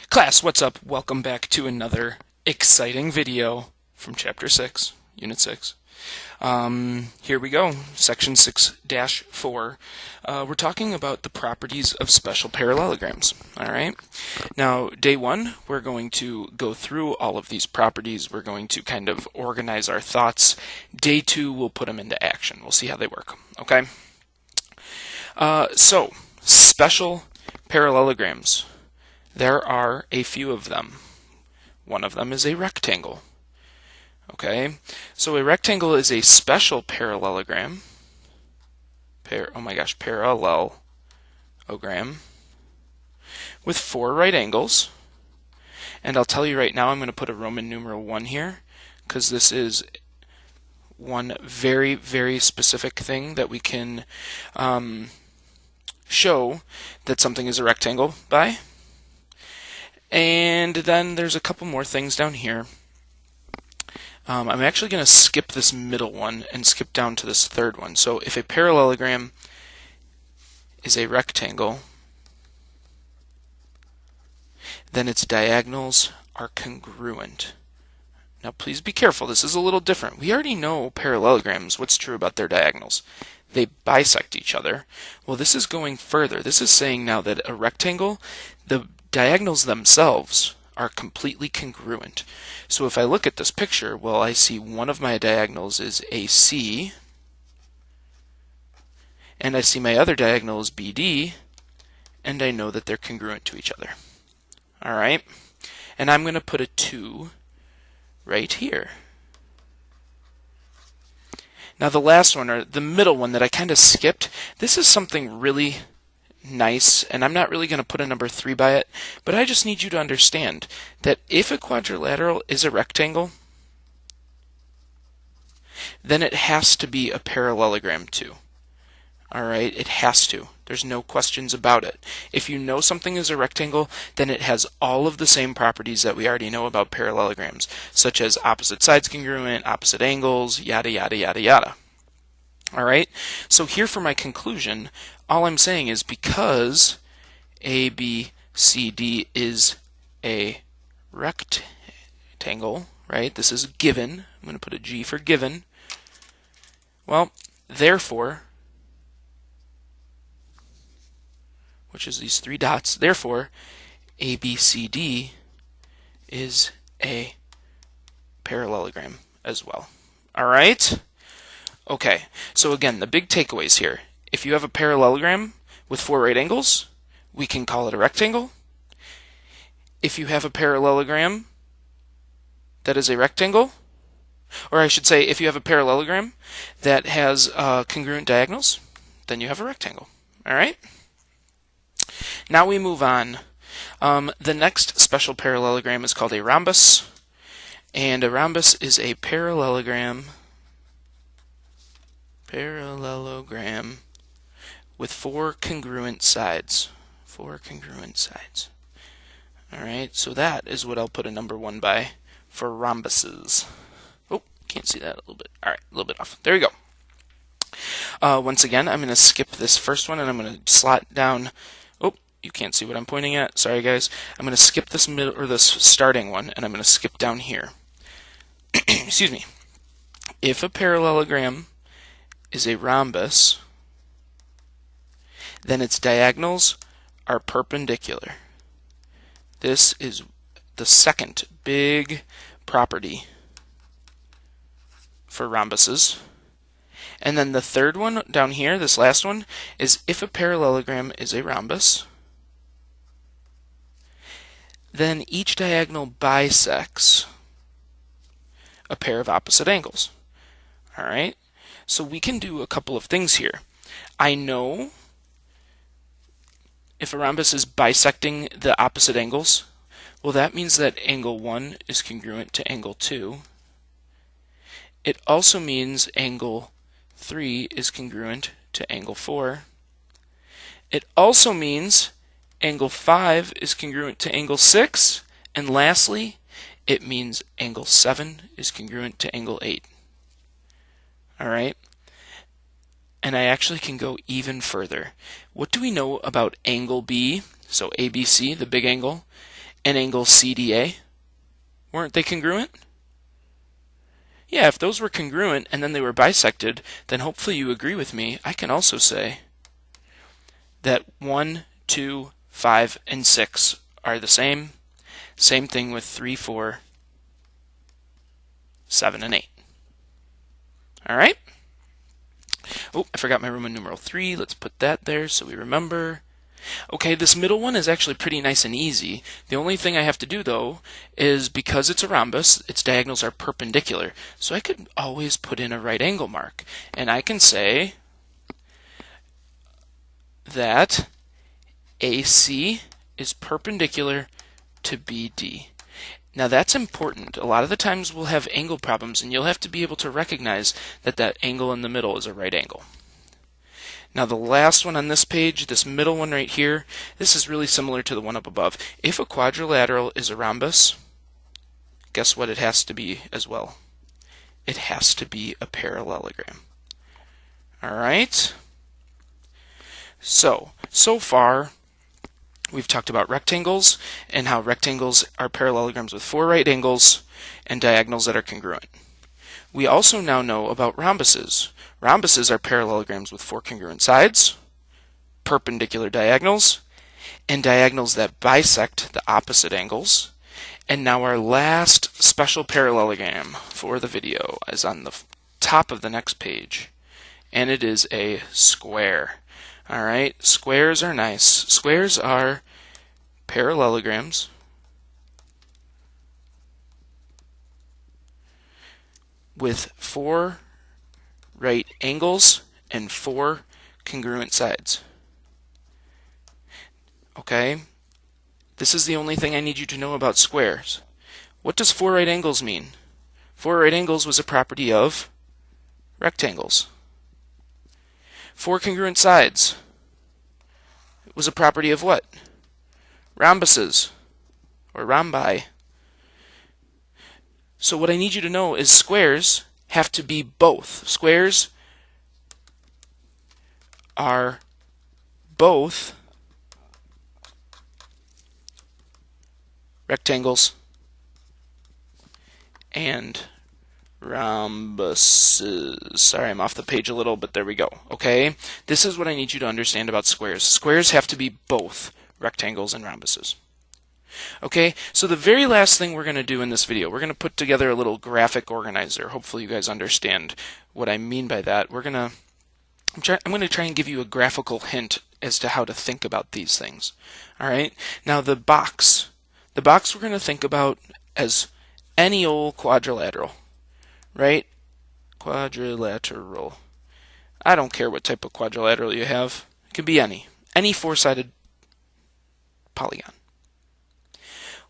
Class, what's up? Welcome back to another exciting video from Chapter 6, Unit 6. Here we go, Section 6-4. We're talking about the properties of special parallelograms. Alright? Now, day 1, we're going to go through all of these properties. We're going to kind of organize our thoughts. Day 2, we'll put them into action. We'll see how they work. Okay? So, special parallelograms. There are a few of them. One of them is a rectangle. Okay, so a rectangle is a special parallelogram. Parallelogram with 4 right angles. And I'll tell you right now, I'm going to put a Roman numeral 1 here because this is one very, very specific thing that we can show that something is a rectangle by. And then there's a couple more things down here. I'm actually going to skip this middle one and skip down to this third one. So if a parallelogram is a rectangle, then its diagonals are congruent. Now please be careful, this is a little different. We already know parallelograms, what's true about their diagonals. They bisect each other. Well, this is going further. This is saying now that a rectangle, the diagonals themselves are completely congruent. So if I look at this picture, well, I see one of my diagonals is AC, and I see my other diagonal is BD, and I know that they're congruent to each other. Alright? And I'm going to put a 2 right here. Now the last one, or the middle one that I kind of skipped, this is something really nice, and I'm not really going to put a number 3 by it, but I just need you to understand that if a quadrilateral is a rectangle, then it has to be a parallelogram too. Alright, it has to. There's no questions about it. If you know something is a rectangle, then it has all of the same properties that we already know about parallelograms, such as opposite sides congruent, opposite angles, yada yada yada yada. Alright, so here for my conclusion, all I'm saying is because ABCD is a rectangle, right? This is given. I'm going to put a G for given. Well, therefore, which is these 3 dots, therefore, ABCD is a parallelogram as well. Alright? Okay, so again, the big takeaways here. If you have a parallelogram with 4 right angles, we can call it a rectangle. If you have a parallelogram that is a rectangle, or I should say, if you have a parallelogram that has congruent diagonals, then you have a rectangle. Alright? Now we move on. The next special parallelogram is called a rhombus, and a rhombus is a parallelogram with 4 congruent sides. 4 congruent sides. Alright, so that is what I'll put a number 1 by for rhombuses. Oh, can't see that a little bit. Alright, a little bit off. There you go. Once again, I'm going to skip this first one and I'm going to slot down. Oh, you can't see what I'm pointing at. Sorry, guys. I'm going to skip this middle or this starting one and I'm going to skip down here. Excuse me. If a parallelogram is a rhombus, then its diagonals are perpendicular. This is the second big property for rhombuses. And then the third one down here, this last one, is if a parallelogram is a rhombus, then each diagonal bisects a pair of opposite angles. Alright? So we can do a couple of things here. I know if a rhombus is bisecting the opposite angles, well, that means that angle 1 is congruent to angle 2. It also means angle 3 is congruent to angle 4. It also means angle 5 is congruent to angle 6. And lastly, it means angle 7 is congruent to angle 8. Alright? And I actually can go even further. What do we know about angle B? So ABC, the big angle. and angle CDA? Weren't they congruent? Yeah, if those were congruent and then they were bisected, then hopefully you agree with me. I can also say that 1, 2, 5, and 6 are the same. Same thing with 3, 4, 7, and 8. All right? Oh, I forgot my Roman numeral 3. Let's put that there so we remember. Okay, this middle one is actually pretty nice and easy. The only thing I have to do, though, is because it's a rhombus, its diagonals are perpendicular. So I could always put in a right angle mark. And I can say that AC is perpendicular to BD. Now that's important. A lot of the times we'll have angle problems, and you'll have to be able to recognize that that angle in the middle is a right angle. Now the last one on this page, this middle one right here, this is really similar to the one up above. If a quadrilateral is a rhombus, guess what it has to be as well? It has to be a parallelogram. All right? So far, we've talked about rectangles and how rectangles are parallelograms with 4 right angles and diagonals that are congruent. We also now know about rhombuses. Rhombuses are parallelograms with 4 congruent sides, perpendicular diagonals, and diagonals that bisect the opposite angles. And now our last special parallelogram for the video is on the top of the next page, and it is a square. All right, squares are nice. Squares are parallelograms with 4 right angles and 4 congruent sides. Okay? This is the only thing I need you to know about squares. What does 4 right angles mean? 4 right angles was a property of rectangles. 4 congruent sides was a property of what? Rhombuses or rhombi. So what I need you to know is squares have to be both. Squares are both rectangles and rhombuses. Sorry, I'm off the page a little, but there we go. Okay? This is what I need you to understand about squares. Squares have to be both rectangles and rhombuses. Okay, so the very last thing we're going to do in this video, we're going to put together a little graphic organizer. Hopefully you guys understand what I mean by that. I'm going to try and give you a graphical hint as to how to think about these things. All right, now the box we're going to think about as any old quadrilateral, right? Quadrilateral. I don't care what type of quadrilateral you have. It can be any 4-sided polygon.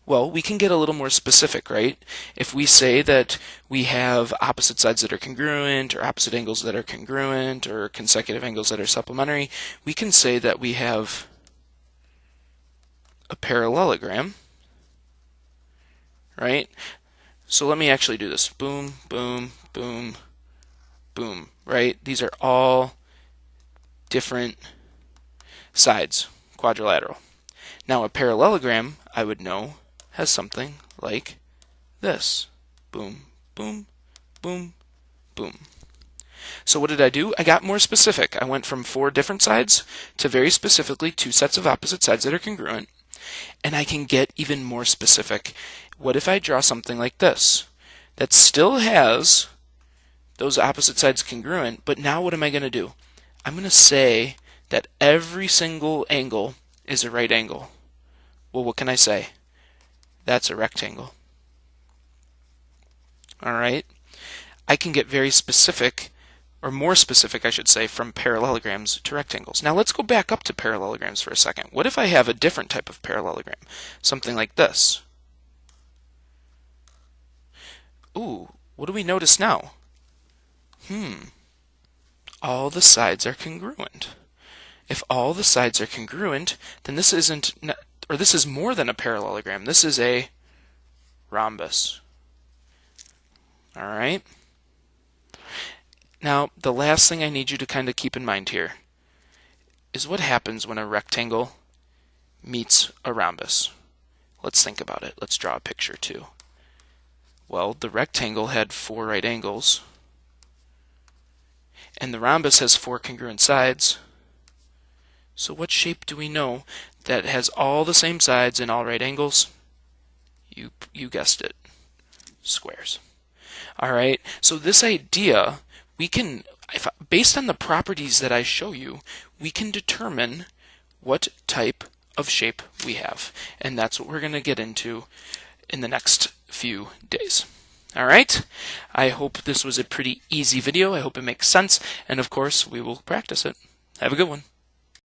Well, we can get a little more specific, right? If we say that we have opposite sides that are congruent, or opposite angles that are congruent, or consecutive angles that are supplementary, we can say that we have a parallelogram, right? So let me actually do this. Boom, boom, boom, boom, right? These are all different sides, quadrilateral. Now a parallelogram, I would know, has something like this. Boom, boom, boom, boom. So what did I do? I got more specific. I went from 4 different sides to very specifically 2 sets of opposite sides that are congruent. And I can get even more specific. What if I draw something like this that still has those opposite sides congruent, but now what am I going to do? I'm going to say that every single angle is a right angle. Well, what can I say? That's a rectangle. All right? I can get very specific, or more specific, I should say, from parallelograms to rectangles. Now let's go back up to parallelograms for a second. What if I have a different type of parallelogram? Something like this. Ooh, what do we notice now? All the sides are congruent. If all the sides are congruent, then this isn't, or this is more than a parallelogram. This is a rhombus. All right? Now, the last thing I need you to kind of keep in mind here is what happens when a rectangle meets a rhombus. Let's think about it. Let's draw a picture too. Well, the rectangle had 4 right angles, and the rhombus has 4 congruent sides. So what shape do we know that has all the same sides and all right angles? You guessed it, squares. All right, so this idea, we can, based on the properties that I show you, we can determine what type of shape we have. And that's what we're going to get into in the next few days. All right, I hope this was a pretty easy video. I hope it makes sense. And of course, we will practice it. Have a good one.